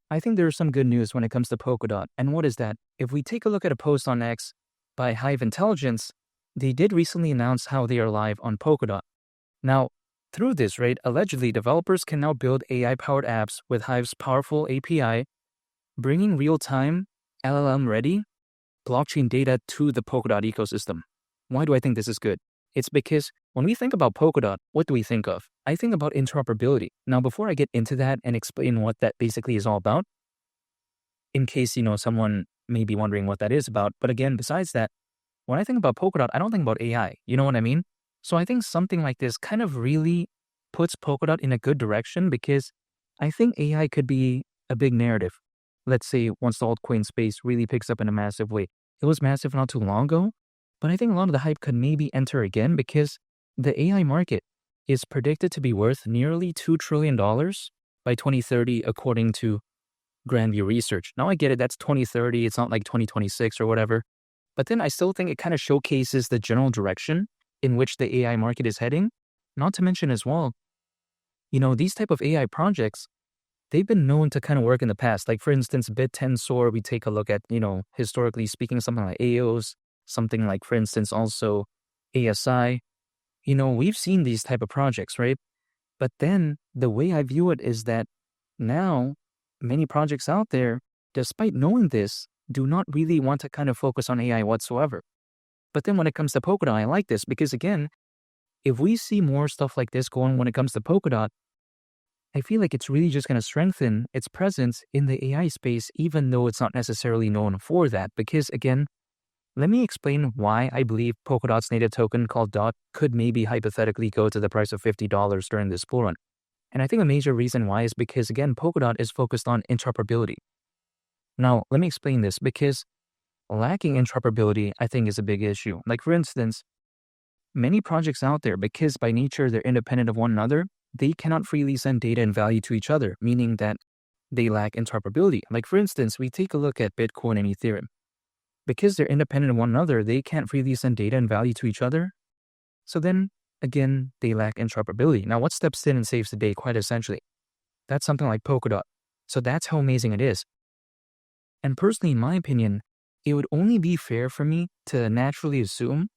I think there's some good news when it comes to Polkadot. And what is that? If we take a look at a post on X by Hive Intelligence, they did recently announce how they are live on Polkadot. Now, through this, right, allegedly developers can now build AI-powered apps with Hive's powerful API, bringing real-time, LLM-ready blockchain data to the Polkadot ecosystem. Why do I think this is good? It's because when we think about Polkadot, what do we think of? I think about interoperability. Now, before I get into that and explain what that basically is all about, in case, someone may be wondering what that is about. But again, besides that, when I think about Polkadot, I don't think about AI. You know what I mean? So I think something like this kind of really puts Polkadot in a good direction because I think AI could be a big narrative. Let's say once the altcoin space really picks up in a massive way. It was massive not too long ago, but I think a lot of the hype could maybe enter again because the AI market is predicted to be worth nearly $2 trillion by 2030, according to Grandview Research. Now I get it, that's 2030, it's not like 2026 or whatever, but then I still think it kind of showcases the general direction in which the AI market is heading. Not to mention as well, these type of AI projects, they've been known to kind of work in the past. Like for instance, BitTensor, we take a look at, historically speaking, something like AOS, something like, for instance, also ASI. We've seen these type of projects, right? But then the way I view it is that now many projects out there, despite knowing this, do not really want to kind of focus on AI whatsoever. But then when it comes to Polkadot, I like this because again, if we see more stuff like this going when it comes to Polkadot, I feel like it's really just going to strengthen its presence in the AI space, even though it's not necessarily known for that. Because again, let me explain why I believe Polkadot's native token called DOT could maybe hypothetically go to the price of $50 during this bull run. And I think a major reason why is because, again, Polkadot is focused on interoperability. Now, let me explain this because lacking interoperability, I think, is a big issue. Like, for instance, many projects out there, because by nature they're independent of one another, they cannot freely send data and value to each other, meaning that they lack interoperability. Like, for instance, we take a look at Bitcoin and Ethereum. Because they're independent of one another, they can't freely send data and value to each other. So then, again, they lack interoperability. Now, what steps in and saves the day, quite essentially? That's something like Polkadot. So that's how amazing it is. And personally, in my opinion, it would only be fair for me to naturally assume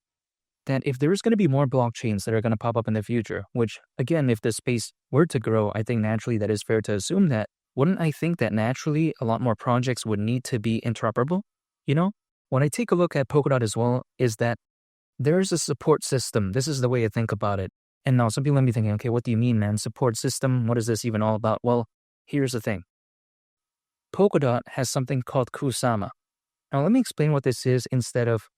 that if there's going to be more blockchains that are going to pop up in the future, which, again, if the space were to grow, I think naturally that is fair to assume that. Wouldn't I think that naturally a lot more projects would need to be interoperable? When I take a look at Polkadot as well, is that there's a support system. This is the way I think about it. And now some people might be thinking, okay, what do you mean, man? Support system? What is this even all about? Well, here's the thing. Polkadot has something called Kusama. Now, let me explain what this is instead of,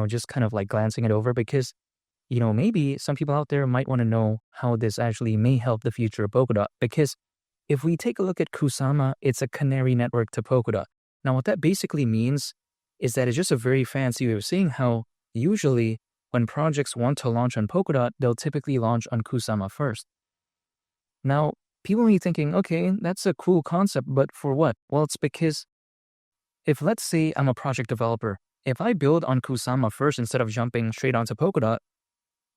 just kind of like glancing it over because, maybe some people out there might want to know how this actually may help the future of Polkadot. Because if we take a look at Kusama, it's a canary network to Polkadot. Now, what that basically means is that it's just a very fancy way of saying how usually when projects want to launch on Polkadot, they'll typically launch on Kusama first. Now, people may be thinking, okay, that's a cool concept, but for what? Well, it's because if let's say I'm a project developer, if I build on Kusama first instead of jumping straight onto Polkadot,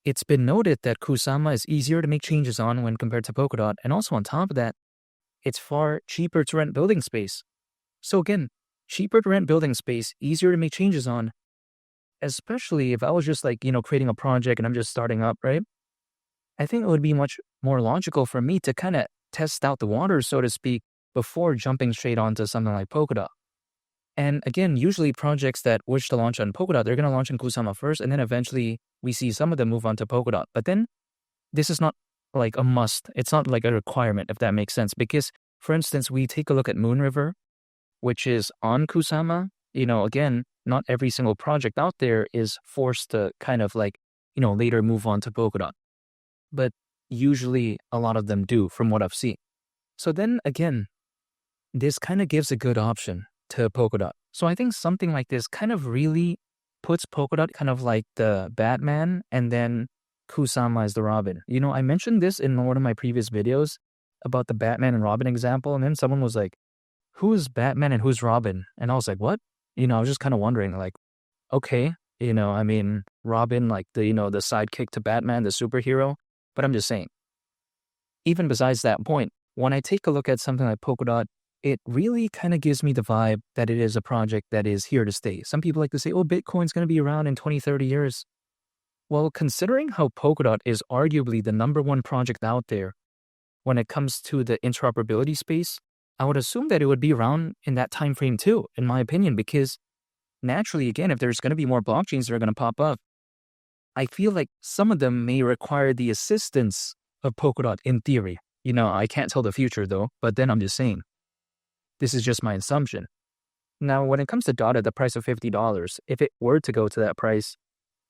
it's been noted that Kusama is easier to make changes on when compared to Polkadot. And also on top of that, it's far cheaper to rent building space. So again, cheaper to rent building space, easier to make changes on, especially if I was just like, creating a project and I'm just starting up, right? I think it would be much more logical for me to kind of test out the waters, so to speak, before jumping straight onto something like Polkadot. And again, usually projects that wish to launch on Polkadot, they're going to launch on Kusama first, and then eventually we see some of them move on to Polkadot. But then this is not like a must. It's not like a requirement, if that makes sense. Because, for instance, we take a look at Moonriver, which is on Kusama. Again, not every single project out there is forced to kind of like, later move on to Polkadot. But usually a lot of them do, from what I've seen. So then again, this kind of gives a good option to Polkadot. So I think something like this kind of really puts Polkadot kind of like the Batman and then Kusama is the Robin. I mentioned this in one of my previous videos about the Batman and Robin example, and then someone was like, who's Batman and who's Robin? And I was like, what? I was just kind of wondering, like, okay, Robin, like the sidekick to Batman, the superhero. But I'm just saying, even besides that point, when I take a look at something like Polkadot, it really kind of gives me the vibe that it is a project that is here to stay. Some people like to say, oh, Bitcoin's going to be around in 20, 30 years. Well, considering how Polkadot is arguably the #1 project out there when it comes to the interoperability space, I would assume that it would be around in that time frame too, in my opinion, because naturally, again, if there's going to be more blockchains that are going to pop up, I feel like some of them may require the assistance of Polkadot in theory. I can't tell the future though, but then I'm just saying, this is just my assumption. Now, when it comes to DOT at the price of $50, if it were to go to that price,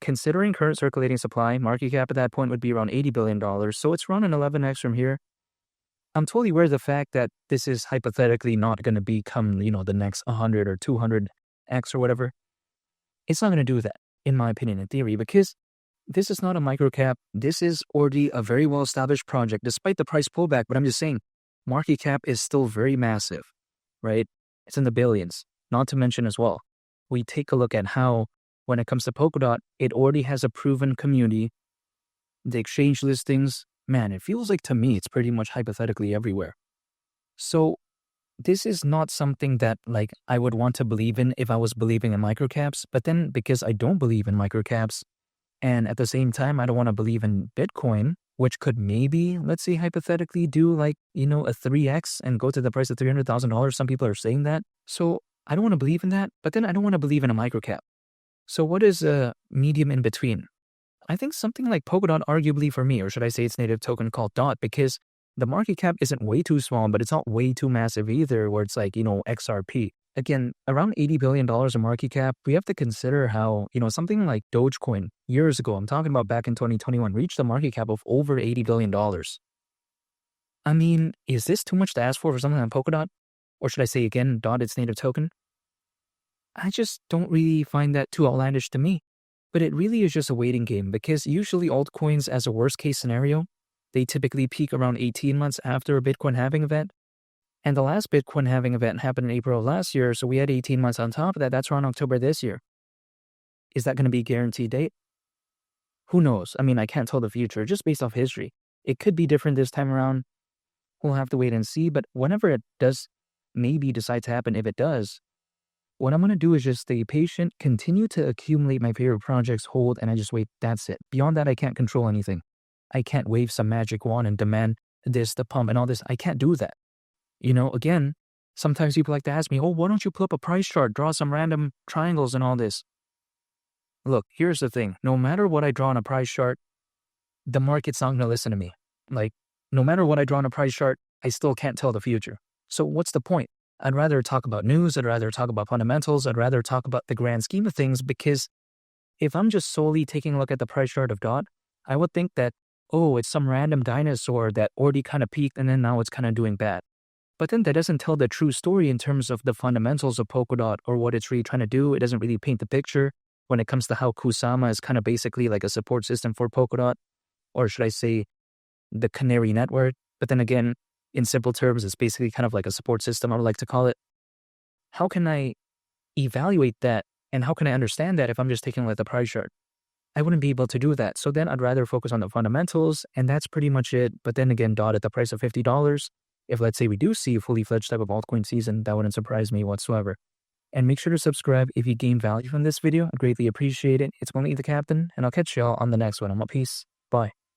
considering current circulating supply, market cap at that point would be around $80 billion, so it's around an 11x from here. I'm totally aware of the fact that this is hypothetically not going to become, the next 100 or 200x or whatever. It's not going to do that, in my opinion, in theory, because this is not a microcap. This is already a very well-established project, despite the price pullback. But I'm just saying, market cap is still very massive, right? It's in the billions. Not to mention as well, we take a look at how, when it comes to Polkadot, it already has a proven community. The exchange listings, man, it feels like to me, it's pretty much hypothetically everywhere. So this is not something that I would want to believe in if I was believing in microcaps. But then because I don't believe in microcaps, and at the same time, I don't want to believe in Bitcoin, which could maybe, let's say hypothetically, do a 3x and go to the price of $300,000. Some people are saying that. So I don't want to believe in that, but then I don't want to believe in a microcap. So what is a medium in between? I think something like Polkadot, arguably for me, or should I say its native token called DOT, because the market cap isn't way too small, but it's not way too massive either, where it's XRP. Again, around $80 billion of market cap, we have to consider how, something like Dogecoin years ago, I'm talking about back in 2021, reached a market cap of over $80 billion. I mean, is this too much to ask for something like Polkadot? Or should I say again, DOT, its native token? I just don't really find that too outlandish to me. But it really is just a waiting game, because usually altcoins, as a worst case scenario, they typically peak around 18 months after a Bitcoin halving event. And the last Bitcoin halving event happened in April of last year, so we had 18 months on top of that. That's around October this year. Is that going to be a guaranteed date? Who knows? I mean, I can't tell the future, just based off history. It could be different this time around. We'll have to wait and see, but whenever it does maybe decide to happen, if it does, what I'm going to do is just stay patient, continue to accumulate my favorite projects, hold, and I just wait. That's it. Beyond that, I can't control anything. I can't wave some magic wand and demand this, the pump, and all this. I can't do that. Again, sometimes people like to ask me, oh, why don't you pull up a price chart, draw some random triangles and all this? Look, here's the thing. No matter what I draw on a price chart, the market's not going to listen to me. No matter what I draw on a price chart, I still can't tell the future. So what's the point? I'd rather talk about news. I'd rather talk about fundamentals. I'd rather talk about the grand scheme of things, because if I'm just solely taking a look at the price chart of DOT, I would think that, oh, it's some random dinosaur that already kind of peaked and then now it's kind of doing bad. But then that doesn't tell the true story in terms of the fundamentals of Polkadot or what it's really trying to do. It doesn't really paint the picture when it comes to how Kusama is kind of basically like a support system for Polkadot, or should I say the Canary network. But then again, in simple terms, it's basically kind of like a support system, I would like to call it. How can I evaluate that, and how can I understand that if I'm just taking like the price chart? I wouldn't be able to do that. So then I'd rather focus on the fundamentals, and that's pretty much it. But then again, DOT at the price of $50, if let's say we do see a fully fledged type of altcoin season, that wouldn't surprise me whatsoever. And make sure to subscribe if you gain value from this video. I'd greatly appreciate it. It's only the Captain, and I'll catch y'all on the next one. I'm out. Peace. Bye.